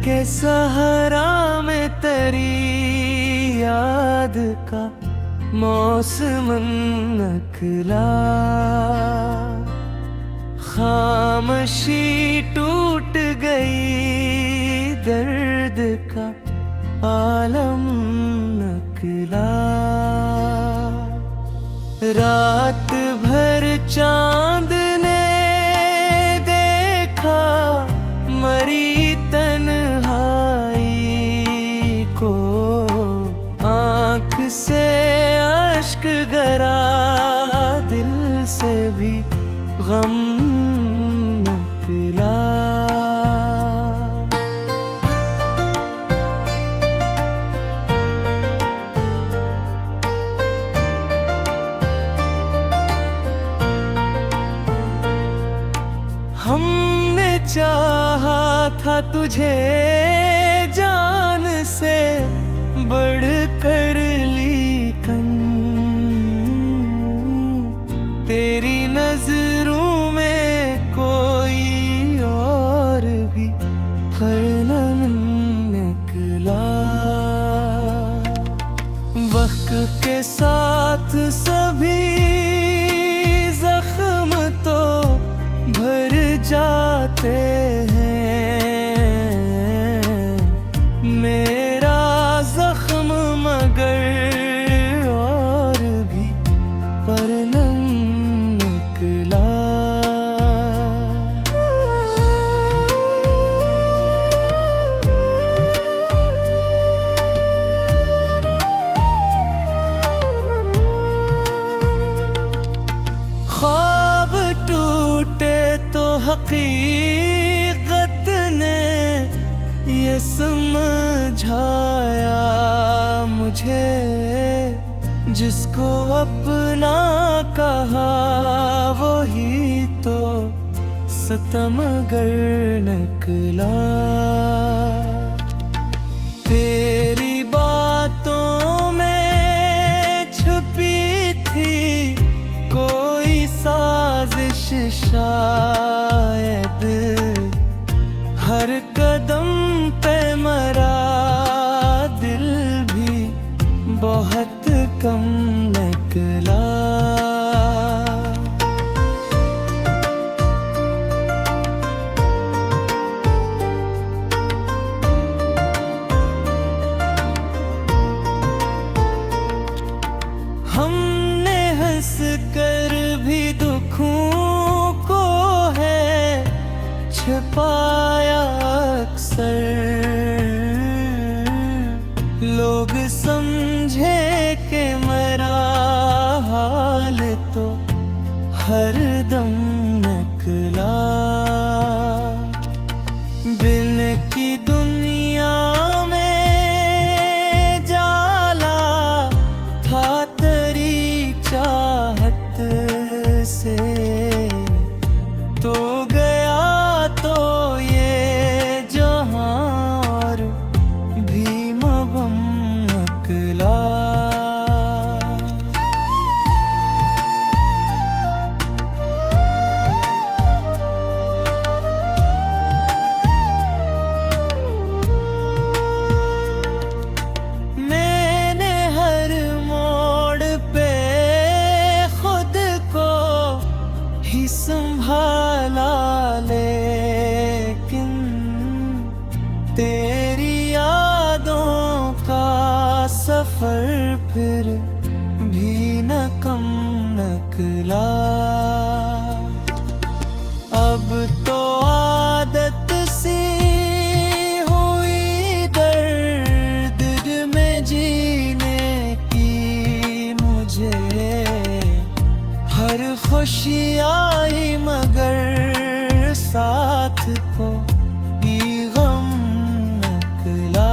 के सहारा में तेरी याद का मौसम नकला, खामोशी टूट गई, दर्द का आलम नकला। रात भर चांद ने देखा मरी तन्हाई को, आँख से अश्क गरा, दिल से भी गम निकला। हमने चाहा था तुझे जान से बढ़ कर, लेकिन तेरी नजरों में कोई और भी फर्क निकला। वक्त के साथ सभी जख्म तो भर जाते हैं, मेरा जख्म मगर और भी पर निकला। ख्वाब टूटे तो हकीकत ने ये समझाया मुझे, जिसको अपना कहा वही तो सितमगर निकला। तेरी बातों में छुपी थी कोई साजिश शायद, हर कदम पे मरा दिल भी बहुत कम निकला। हमने हंस कर भी दुखों को है छिपाया अक्सर, लोग समझे कि मेरा हाल तो हर दम निकला। बिन की दुनिया में जाला था तेरी चाहत से, तो गया तो ये जहां और भी मबम निकला। मैंने हर मोड़ पे खुद को ही संभाला, लेकिन तेरी यादों का सफर फिर भी न कम निकला। अब तो आदत सी हुई दर्द में जीने की मुझे, हर खुशी आई मगर साथ को ही गम निकला।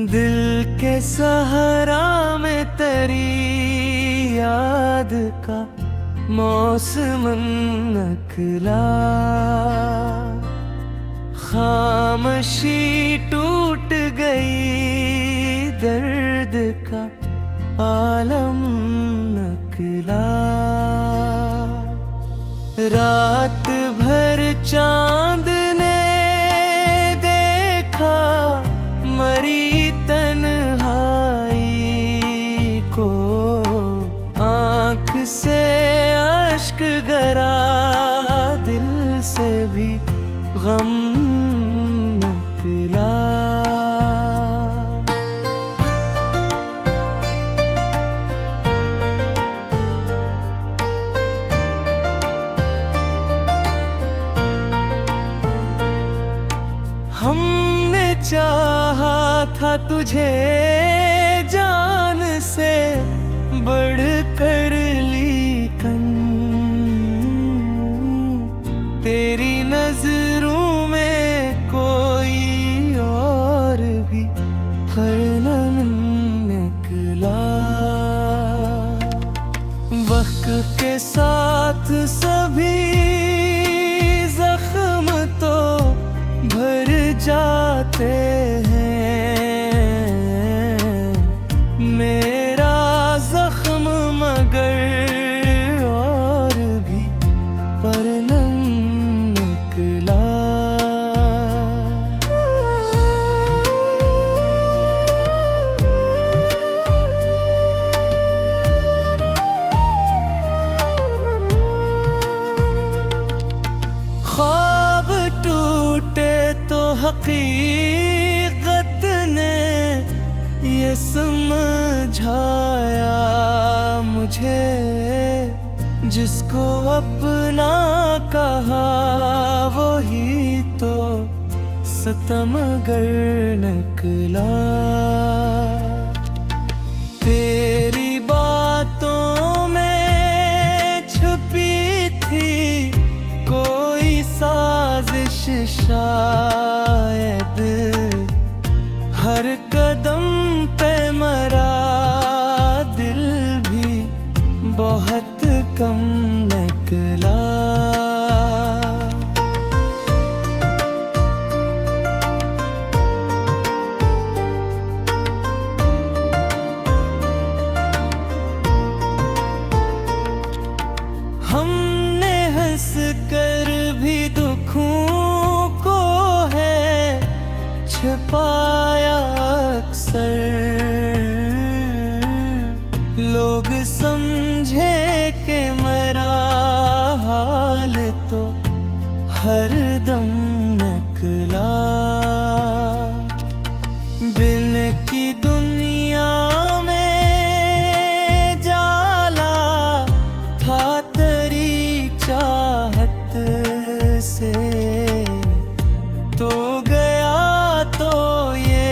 दिल के सहारा में तेरी याद का मौसम नकला, खामोशी टूट गई, दर्द का आलम नकला। रात भर चांद ने देखा मरी तन्हाई को, आँख से अश्क गरा, दिल से भी गम निकला। हमने चाहा था तुझे जान से बढ़ कर, लेकिन तेरी नजरों में कोई और भी खरन निकला। वक्त के साथ सभी जख्म तो भर जाते हैं, मेरा जख्म मगर और भी परनम निकला। ख्वाब टूटे तो हकीकत ने ये समझाया मुझे, जिसको अपना कहा वही तो सितमगर निकला। तेरी बातों में छुपी थी कोई साजिश शायद, हर कदम पे मरा दिल भी बहुत कम निकला। हमने हंस कर भी दुखों को है छुपाया अक्सर, लोग समझे कि मेरा हाल तो हर दम निकला। बिन की दुनिया में जाला था तेरी चाहत से, तो गया तो ये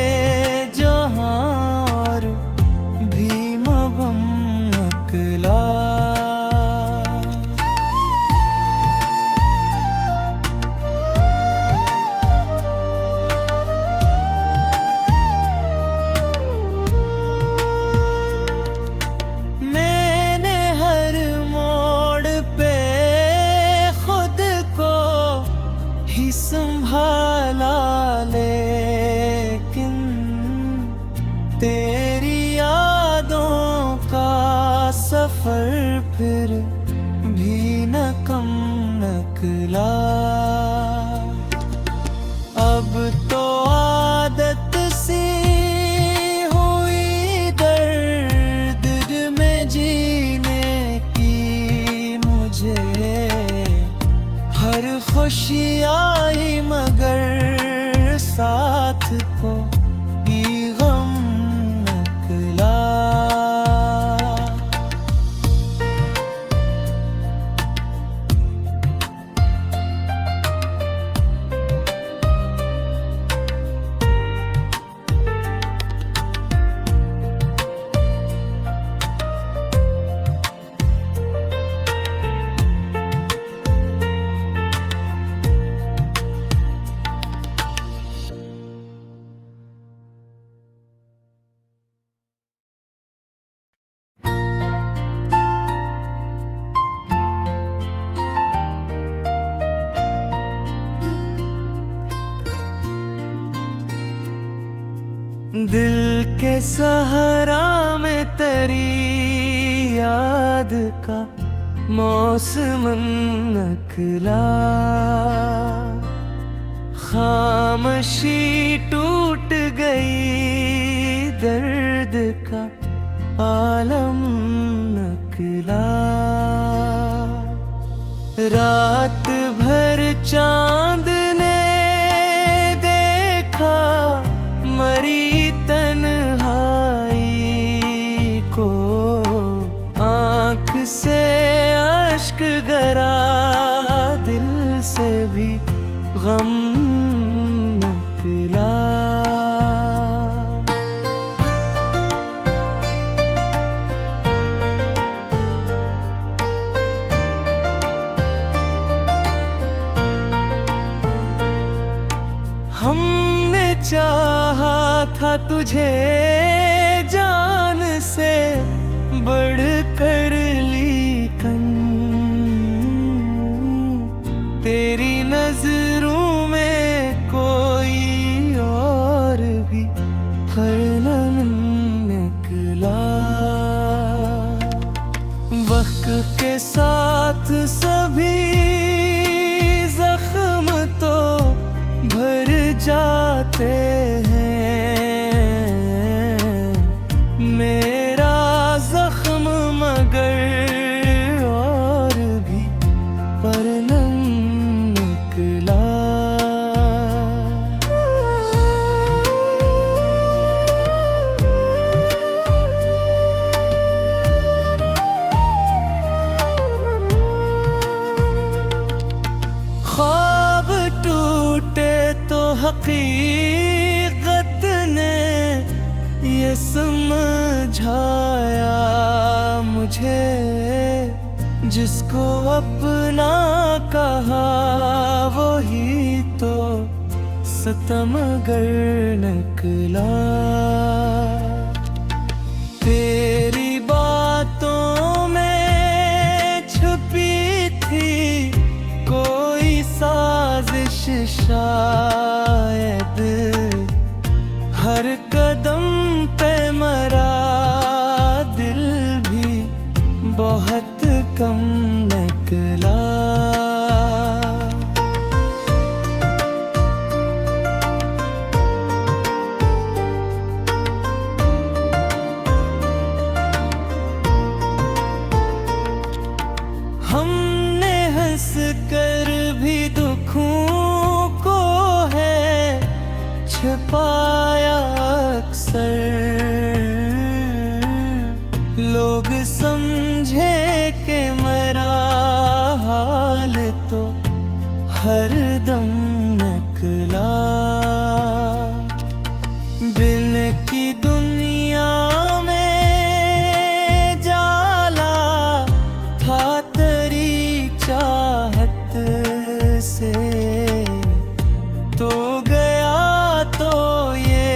जहां और भी मबम निकला। मैंने हर मोड़ पे खुद को ही संभाला, लेकिन तेरी यादों का सफर फिर भी न कम निकला। अब तो आदत सी हुई दर्द में जीने की मुझे, हर खुशी आई मगर साथ को भी गम निकला। के सहारा में तेरी याद का मौसम नकला, खामोशी टूट गई, दर्द का आलम नकला। रात भर चांद ने देखा मरी तन्हाई को, आँख से अश्क गरा, दिल से भी गम निकला। हमने चाहा था तुझे जान से बढ़ कर, लेकिन तेरी नजरों में कोई और भी फर्क निकला। वक्त के साथ सभी जख्म तो भर जाते हैं, मेरा जख्म मगर और भी परनम निकला। ख्वाब टूटे तो हकीकत ने ये समझाया मुझे, जिसको अपना कहा वही तो सितमगर निकला। तेरी बातों में छुपी थी कोई साजिश शायद, हर कदम पे मरा दिल भी बहुत कम निकला। हमने हंस कर भी दुखों को है छिपाया अक्सर, लोग समझे के मेरा हाल तो हर दम निकला। दिल की दुनिया में जाला था तेरी चाहत से, तो गया तो ये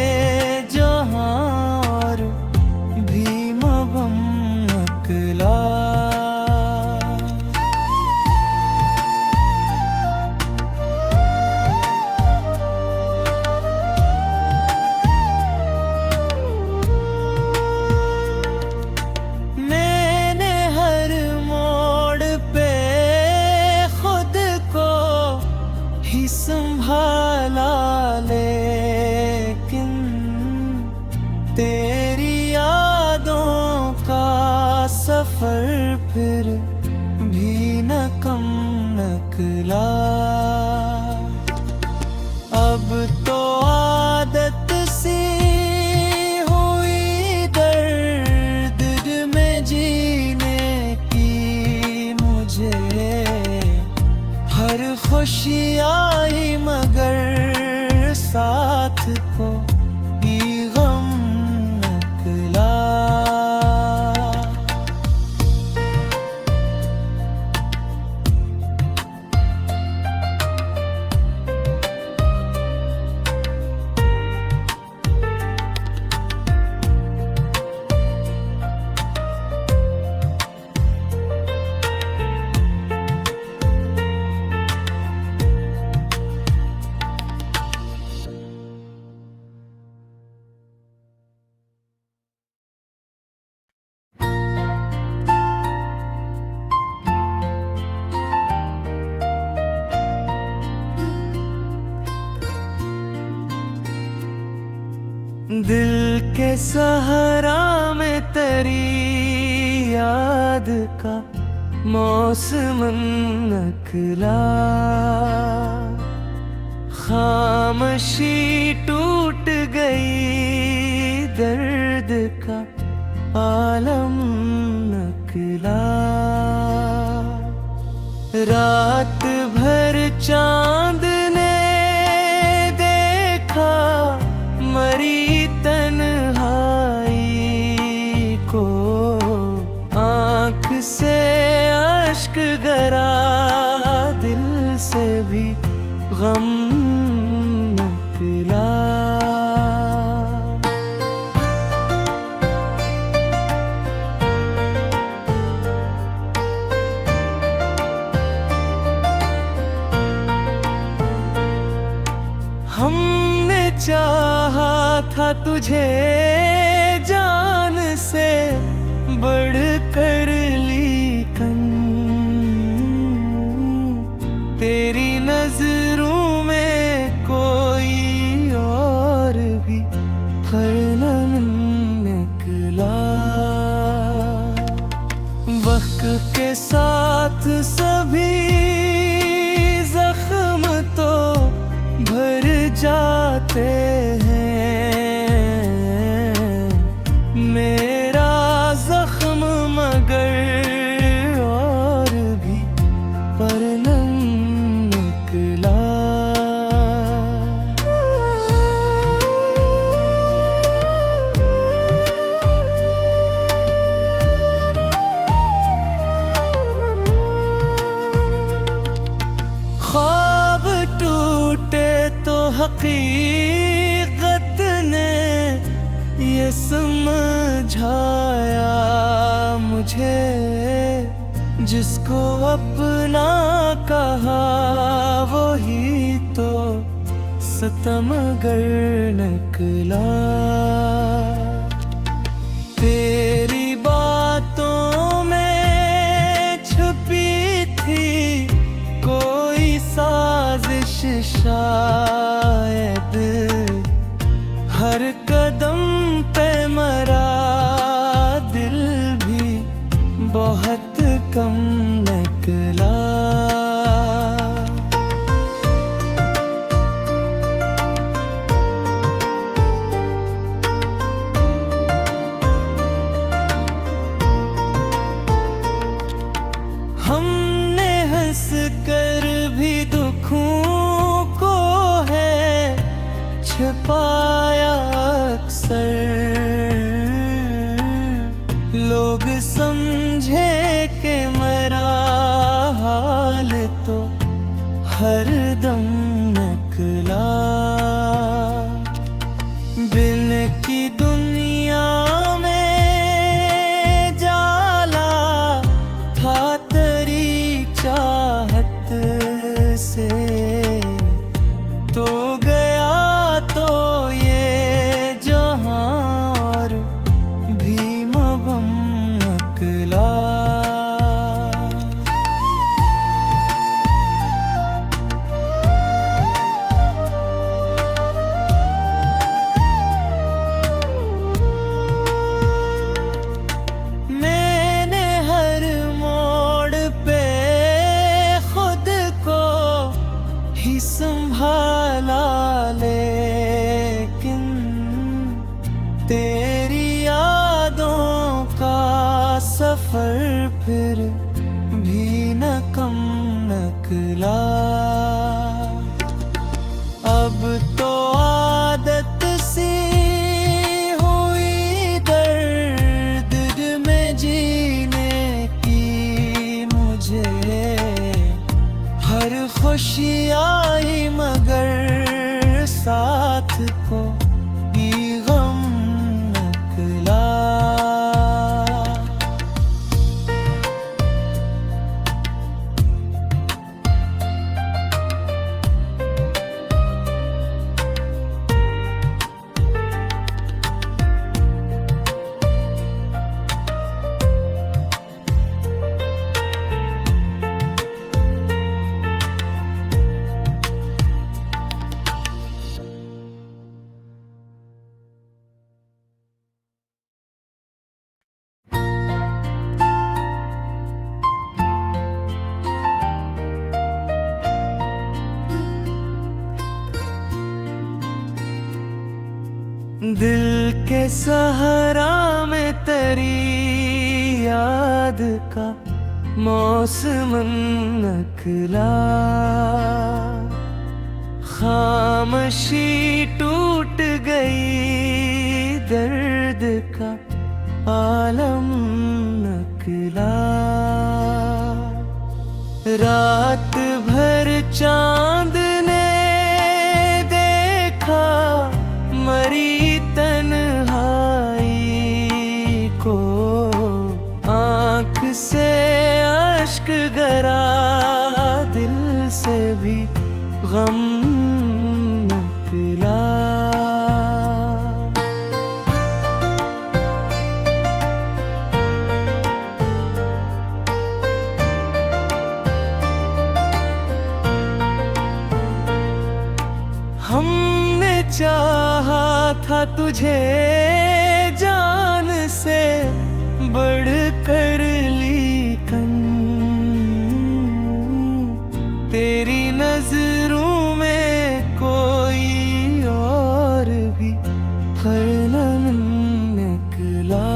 जहां और भी मबम निकला। मैंने हर मोड़ पे खुद को ही संभाला, लेकिन तेरी यादों का सफर फिर भी न कम निकला। अब तो आदत सी हुई दर्द में जीने की मुझे, हर खुशी आई मगर साथ को भी गम निकला। सहारा में तेरी याद का मौसम नकला, खामोशी टूट गई, दर्द का आलम नकला। रात भर चांद ने देखा मरी तन्हाई को, आँख से अश्क गरा, दिल से भी गम निकला। हमने चाहा था तुझे जान से बढ़ कर, लेकिन तेरी नजरों में कोई और भी फर्क निकला। वक्त के साथ सभी जख्म तो भर जाते हैं, मेरा जख्म मगर और भी परनम निकला। ख्वाब टूटे तो हकीकत ने ये समझाया मुझे, जिसको अपना कहा वही तो सितमगर निकला। तेरी बातों में छुपी थी कोई साजिश शायद, हर कदम पे मरा दिल भी बहुत कम निकला। हमने हंस कर भी दुखों को है छुपाया अक्सर, लोग समझे कि मेरा हाल तो हर दम निकला। बिन की दुनिया में जाला था तेरी चाहत से, तो गया तो ये जहां और भी मबम निकला। मैंने हर मोड़ पे खुद को ही संभाला, लेकिन तेरी यादों का सफर फिर भी न कम निकला। अब तो आदत सी हुई दर्द में जीने की मुझे, हर खुशी आई मगर साथ को भी गम निकला। बेसहारा में तेरी याद का मौसम नकला, खामोशी टूट गई, दर्द का आलम नकला। रात भर चांद ने देखा मरी तन्हाई को, आँख से अश्क गरा, दिल से भी गम निकला। हमने चाहा था तुझे जान से बढ़ कर, लेकिन तेरी नजरों में कोई और भी फर्क निकला।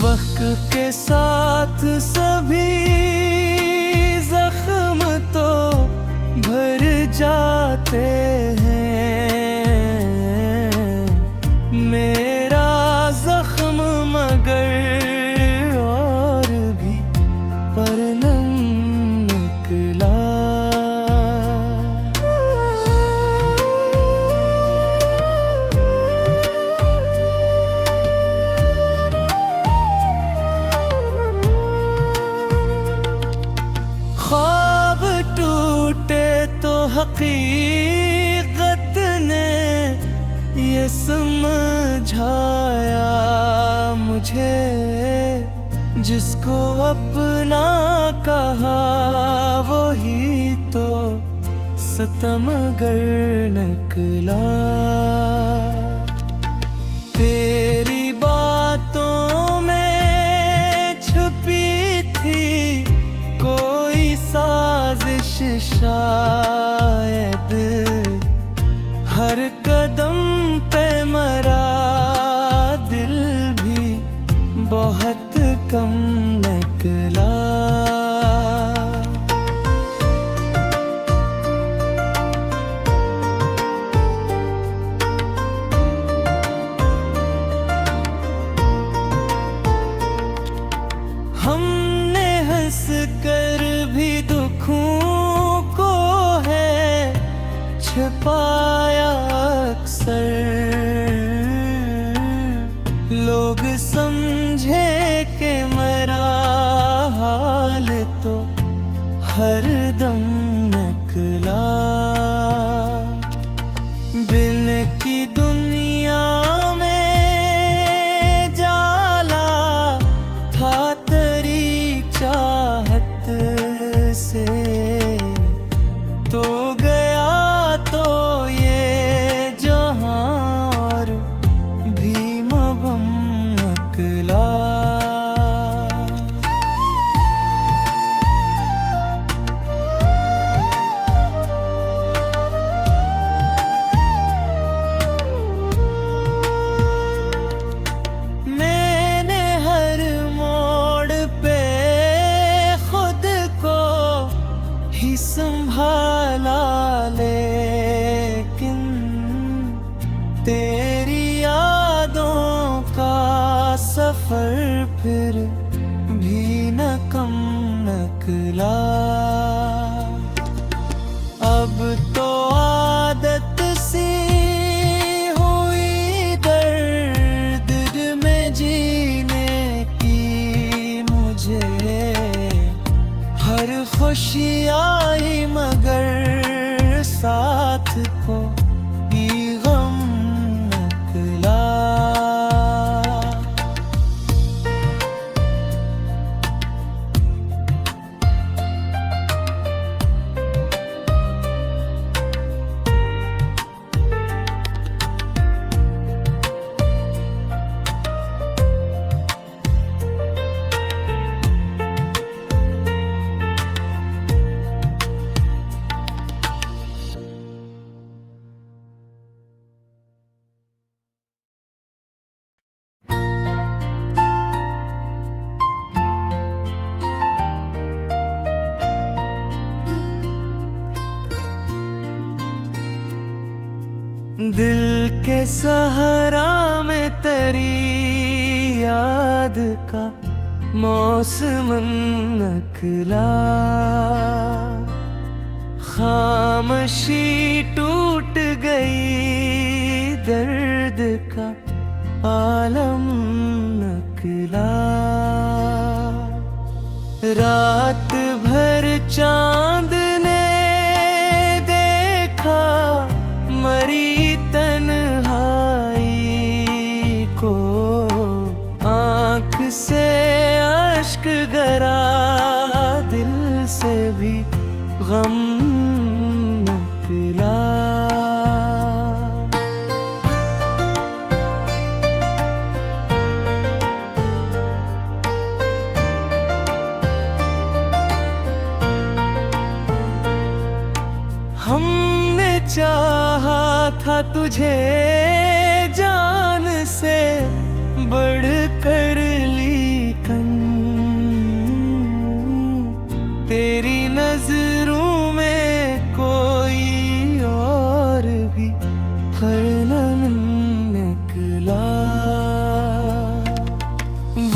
वक्त के साथ सभी जख्म तो भर जाते हैं, मेरा जख्म मगर और भी पर निकला। ख्वाब टूटे तो हकीकत ने ये समझाया मुझे, जिसको अपना कहा वही तो सितमगर निकला। तेरी बातों में छुपी थी कोई साजिश शायद, हर कदम पे मरा दिल भी बहुत कम निकला। हमने हंस कर भी दुखों को है छिपाया अक्सर, लोग समझे कि मेरा हाल तो हर दम निकला। बिन की दुनिया में जाला था तेरी चाहत से, तो गया तो ये जहां और भी मबम निकला। मैंने हर मोड़ पे खुद को ही संभाला, लेकिन तेरी यादों का सफर फिर भी न कम निकला। अब तो आदत सी हुई दर्द में जीने की मुझे, हर खुशी आई मगर साथ को भी गम निकला। सहारा में तेरी याद का मौसम नकला, खामोशी टूट गई, दर्द का आलम नकला। रात भर चांद ने देखा मरी तन्हाई को, आँख से अश्क गरा, दिल से भी गम निकला। हमने चाहा था तुझे जान से बढ़ कर, लेकिन तेरी नजरों में कोई और भी फर्क निकला।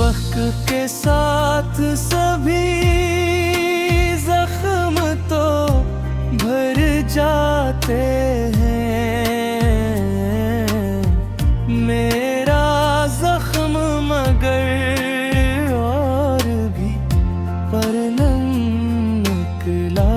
वक्त के साथ सभी जख्म तो भर जाते हैं, मेरा जख्म मगर और भी पर निकला।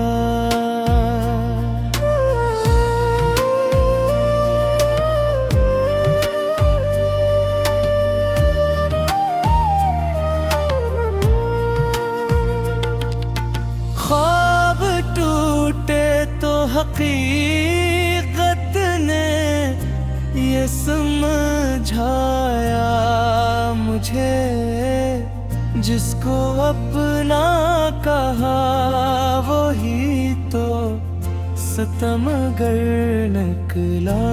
ख्वाब टूटे तो हकीकत ने ये समझाया मुझे, जिसको अपना कहा वही तो सितमगर निकला।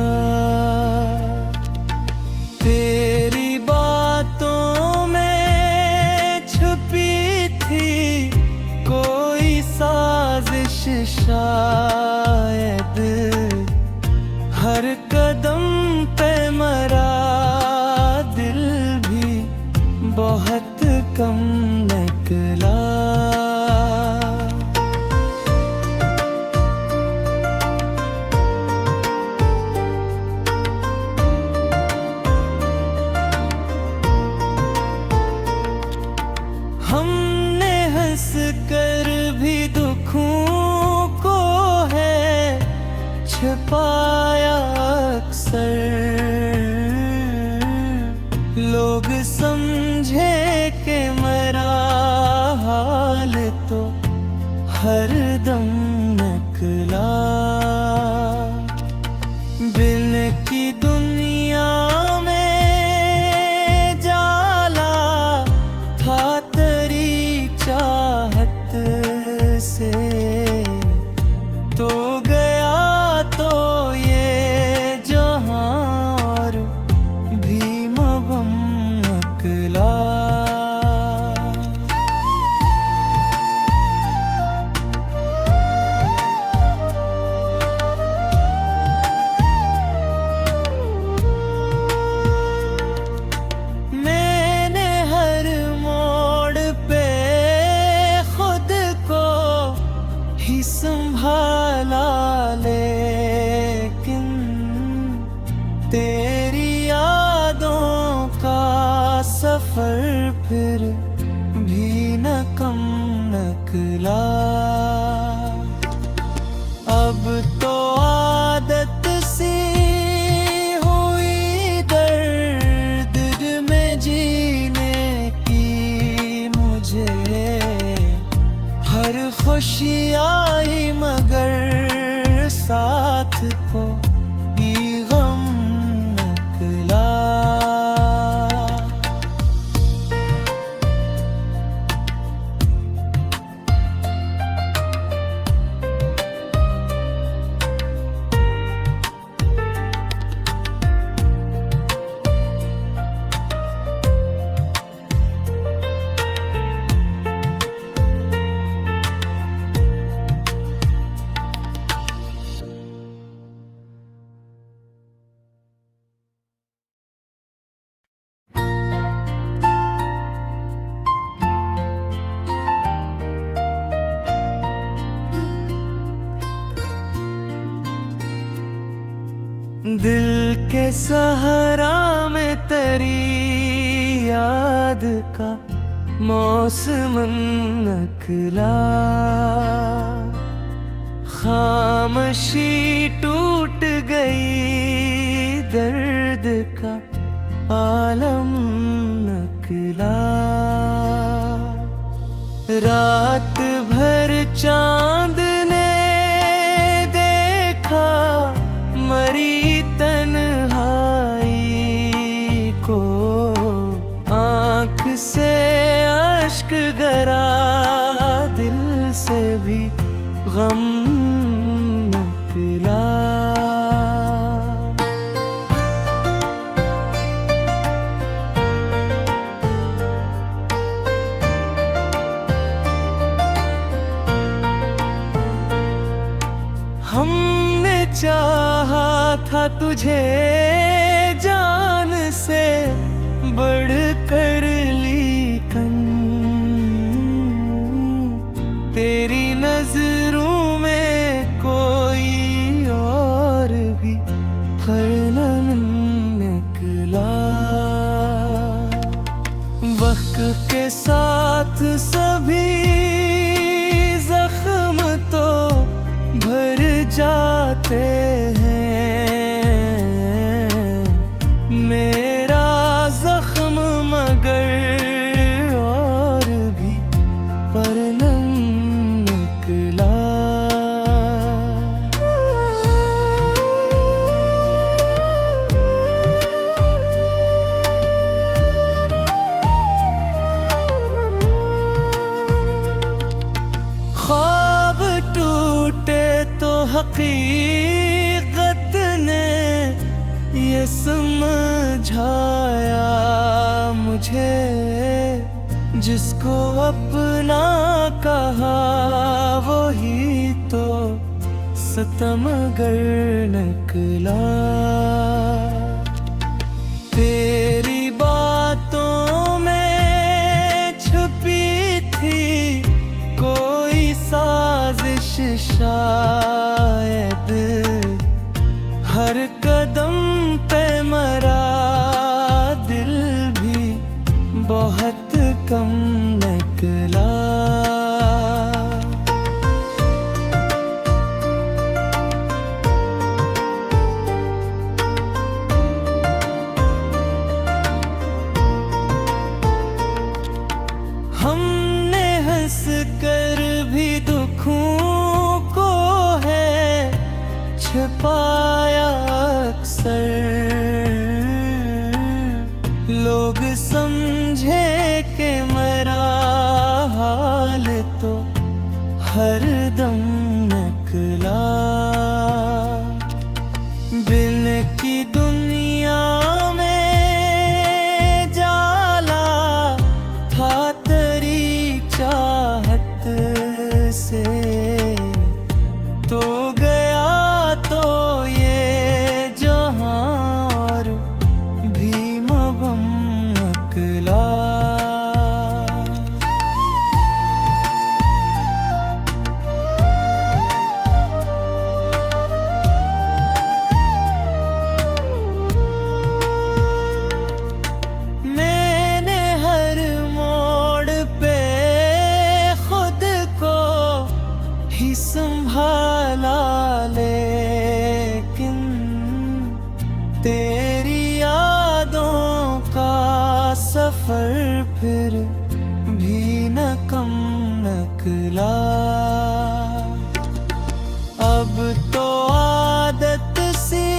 तेरी बातों में छुपी थी कोई साजिश शायद, हर कदम पे मरा दिल भी बहुत कम निकला। हमने हंस कर भी दुखों को है छिपाया अक्सर, लोग समझे कि मेरा हाल तो हर दम निकला। बिन की दुनिया में जाला था तेरी चाहत से, तो गया तो ये जहां और भी मबम निकला। मैंने हर मोड़ पे खुद को ही संभाला, लेकिन तेरी यादों का सफर फिर भी न कम निकला। अब तो आदत सी हुई दर्द में जीने की मुझे, हर खुशी आई मगर साथ को भी गम निकला। सहारा में तेरी याद का मौसम नकला, खामोशी टूट गई, दर्द का आलम नकला। रात भर चांद ने देखा मरी तन्हाई को, आँख से अश्क गरा, दिल से भी गम निकला। हमने चाहा था तुझे जान से बढ़ कर, लेकिन तेरी नजरों में कोई और भी खरनन निकला। वक्त के साथ सभी जख्म तो भर जाते हैं, मेरा जख्म मगर और भी परनम निकला। ख्वाब टूटे तो हकीकत ने ये समझाया मुझे, जिसको अपना कहा वही तो सितमगर निकला। तेरी बातों में छुपी थी कोई साजिश शायद, हर कदम पे मरा दिल भी बहुत कम निकला। हमने हंस कर भी दुखों को है छिपाया अक्सर, लोग समझे कि मेरा हाल तो हर दम निकला। बिन की दुनिया में जाला था तेरी चाहत से, तो गया तो ये जहां और भी मबम निकला। मैंने हर मोड़ पे खुद को ही संभाला, लेकिन तेरी यादों का सफर फिर भी न कम निकला। अब तो आदत सी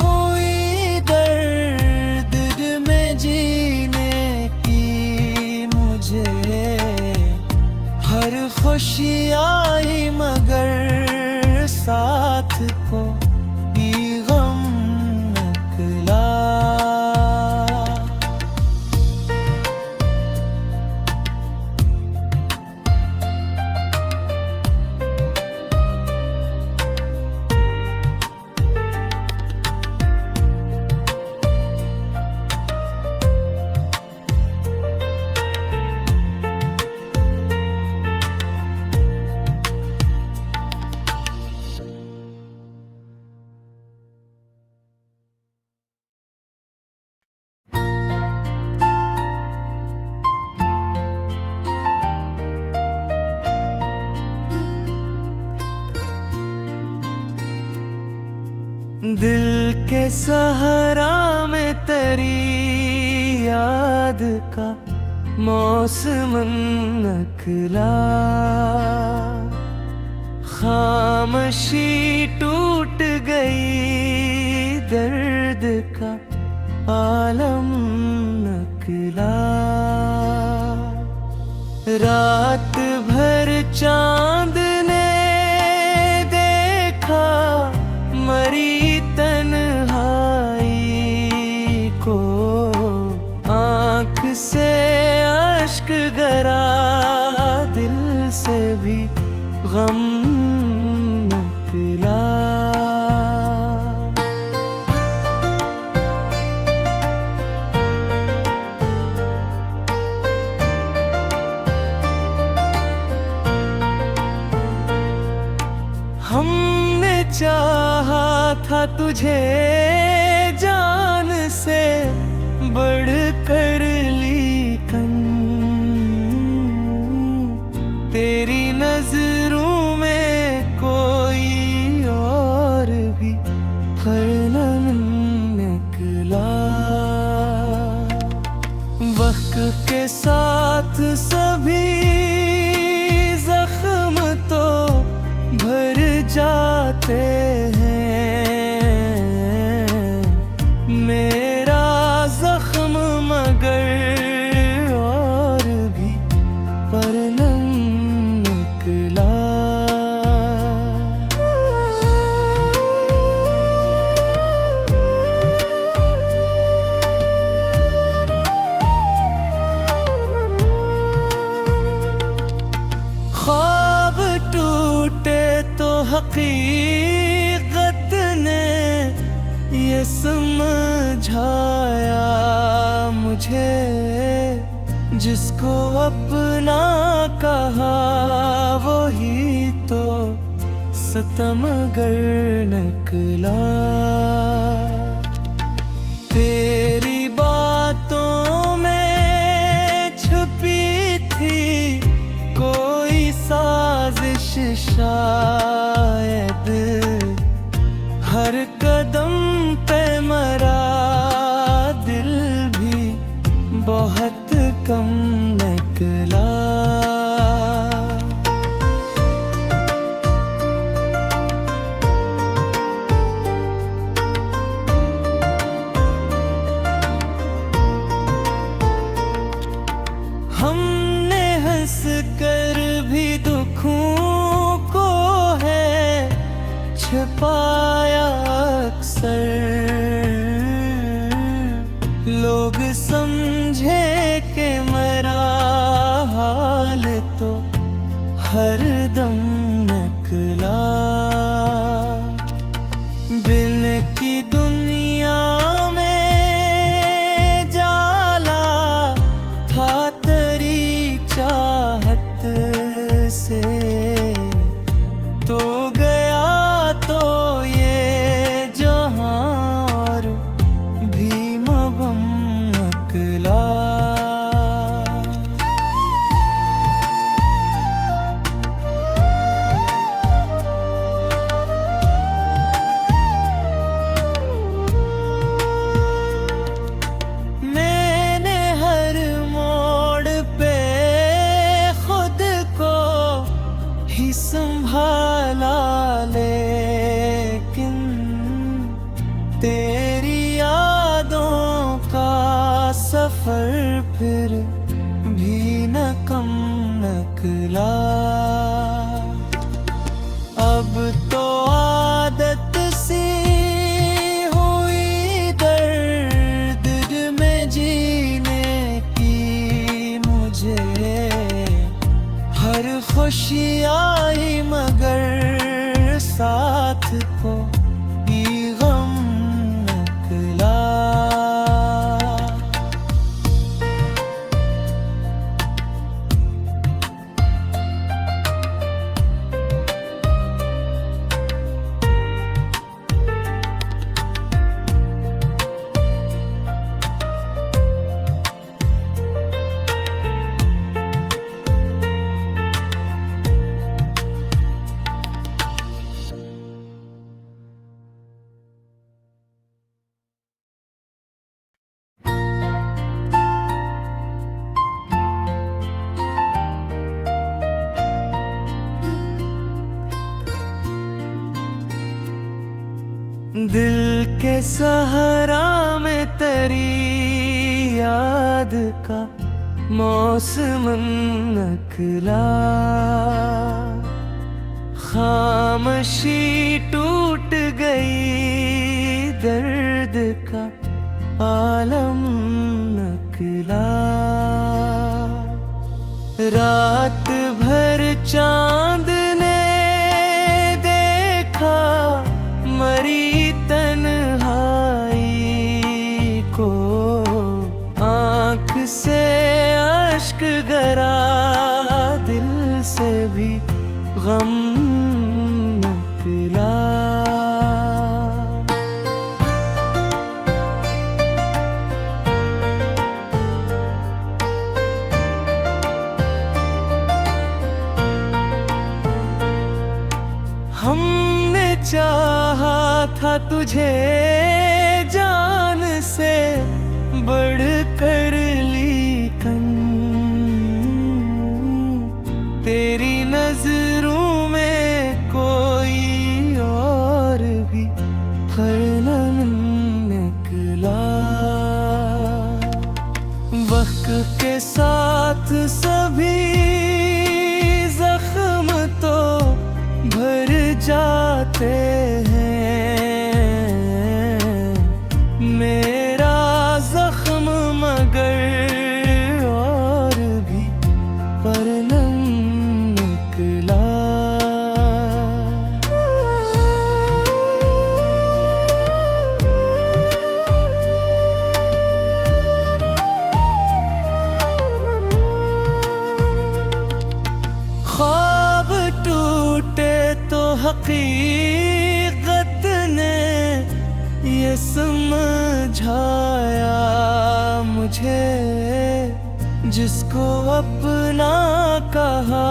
हुई दर्द में जीने की मुझे, हर खुशी आई मगर साथ को भी गम निकला। सहारा में तेरी याद का मौसम नकला, खामोशी टूट गई, दर्द का आलम नकला। रात भर चांद ने देखा मरी तन्हाई को, आँख से अश्क गरा, दिल से भी गम निकला। हमने चाहा था तुझे जान से बढ़ कर, लेकिन तेरी नजरों में कोई और भी फर्क निकला। वक्त के साथ सभी जख्म तो भर जाते हैं, मेरा जख्म मगर और भी परनम निकला। ख्वाब टूटे तो हकीकत ने ये समझाया मुझे, जिसको अपना कहा वही तो सितमगर निकला। तेरी बातों में छुपी थी कोई साजिश शायद, हर कदम पे मरा दिल भी बहुत कम निकला। हमने हंस कर भी दुखों को है छिपाया अक्सर, लोग समझे कि मेरा हाल तो हर दम निकला। बिन की दुनिया में जाला था तेरी चाहत से, तो गया तो ये जहां और भी मबम निकला। मैंने हर मोड़ पे खुद को ही संभाला, लेकिन तेरी यादों का सफर फिर भी न कम निकला। अब तो आदत सी हुई दर्द में जीने की मुझे, हर खुशी आई मगर साथ को भी गम निकला। दिल के सहारा में तेरी याद का मौसम नकला, खामोशी टूट गई, दर्द का आलम नकला। रात भर चांद ने देखा मरी तन्हाई को, आँख से अश्क गरा, दिल से भी गम निकला। हमने चाहा था तुझे जान से बढ़कर, लेकिन तेरी नजरों में कोई और भी फर्क निकला। वक्त के साथ सभी जख्म तो भर जाते हैं, मेरा जख्म मगर और भी परनम निकला। ख्वाब टूटे तो हकीकत ने ये समझाया मुझे, जिसको अपना कहा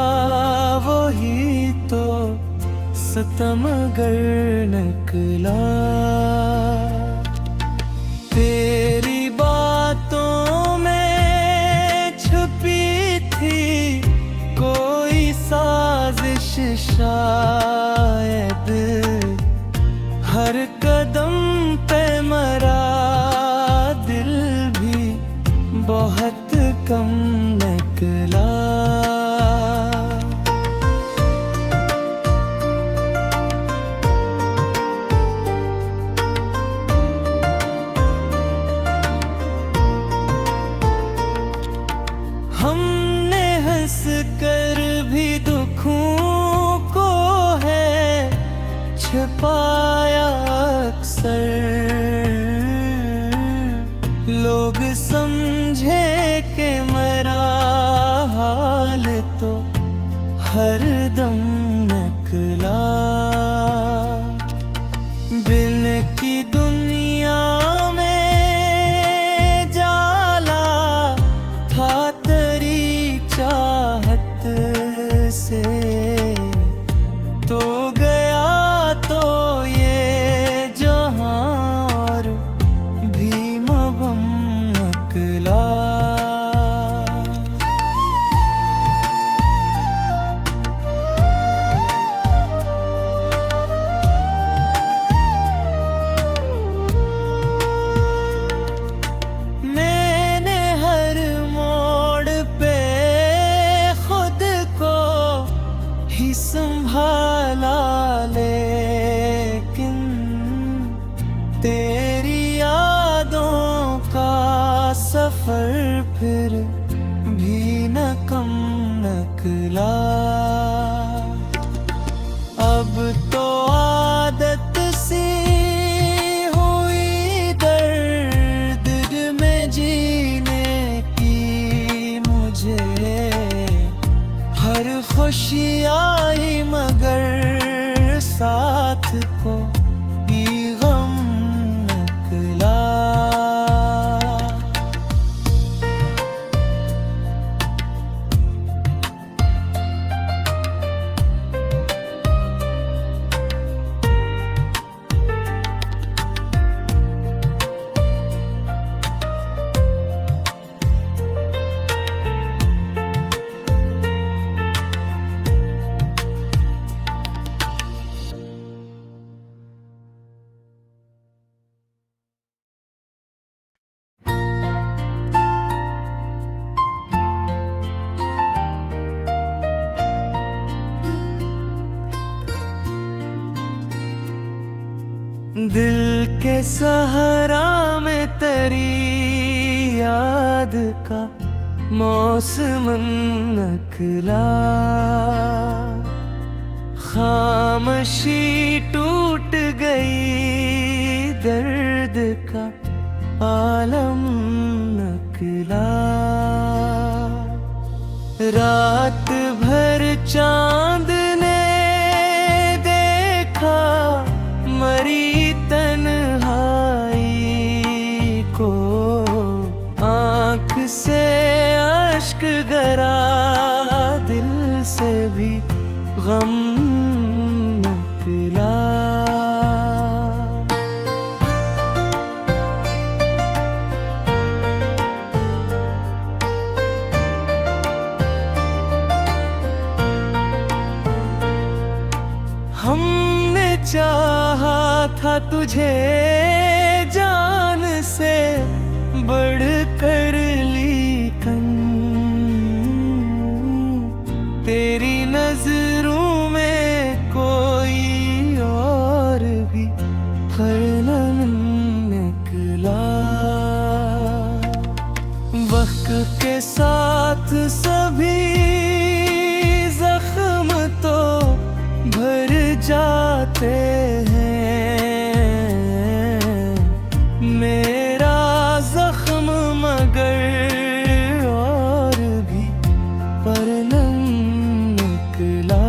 वही तो सितमगर निकला। तेरी बातों में छुपी थी कोई साजिश शायद, हर कदम पे मरा दिल भी बहुत कम निकला। हमने हंस कर भी दुखों को है छिपाया अक्सर, लोग समझे कि मेरा हाल तो हर दम निकला। बिन की दुनिया में जाला था तेरी चाहत से, तो गया तो ये जहां और भी मबम निकला। मैंने हर मोड़ पे खुद को ही संभाला, लेकिन तेरी यादों का सफर फिर भी न कम निकला। अब तो आदत सी हुई दर्द में जीने की मुझे, हर खुशी आई मगर साथ को भी गम निकला। दिल के सहारा में तेरी याद का मौसम नकला, खामोशी टूट गई, दर्द का आलम नकला। रात भर चांद ने देखा मरी तन्हाई को, आँख से अश्क गरा, दिल से भी गम निकला। हमने चाहा था तुझे जान से बढ़ कर, लेकिन तेरी नजरों में कोई और भी फर्क निकला। वक्त के साथ सभी जख्म तो भर जाते हैं, मेरा जख्म मगर और भी पर निकला।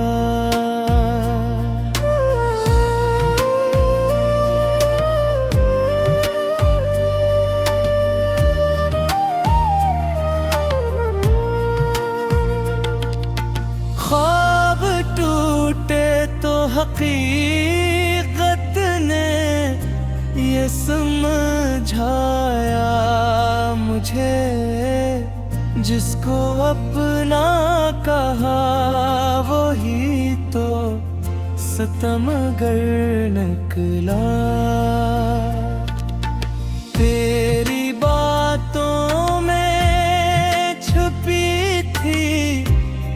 ख्वाब टूटे तो हकीकत ने ये समझाया मुझे, जिसको अपना कहा वही तो सितमगर निकला। तेरी बातों में छुपी थी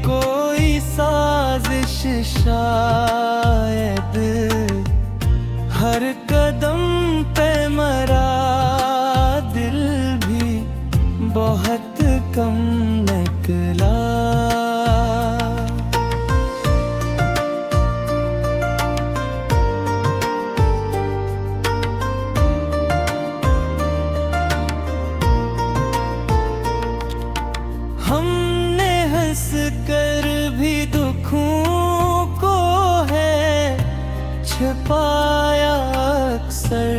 कोई साजिश शायद, हर कदम पे मरा दिल भी बहुत कम निकला। हमने हंस कर भी दुखों को है छिपाया अक्सर,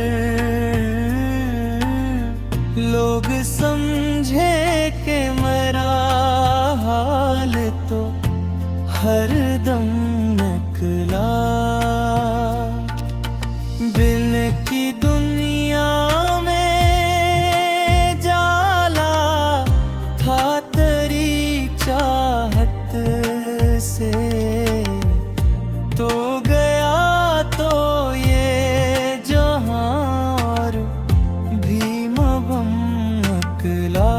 लोग समझे कि मेरा हाल तो हर दम निकला। बिन की दुनिया में जाला था तेरी चाहत से, तो गया तो ये जहां और भी मबम निकला।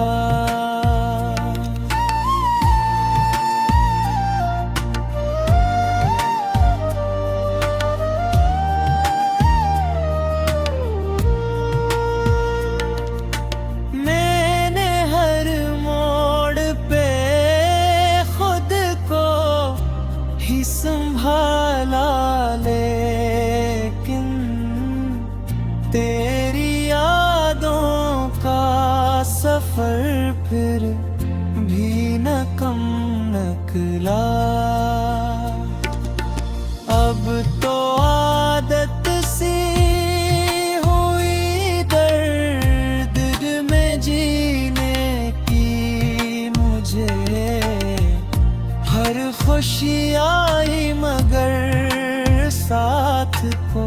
मैंने हर मोड़ पे खुद को ही संभाला, लेकिन तेरी यादों का सफर फिर भी न कम निकला। अब तो आदत सी हुई दर्द में जीने की मुझे, हर खुशी आई मगर साथ को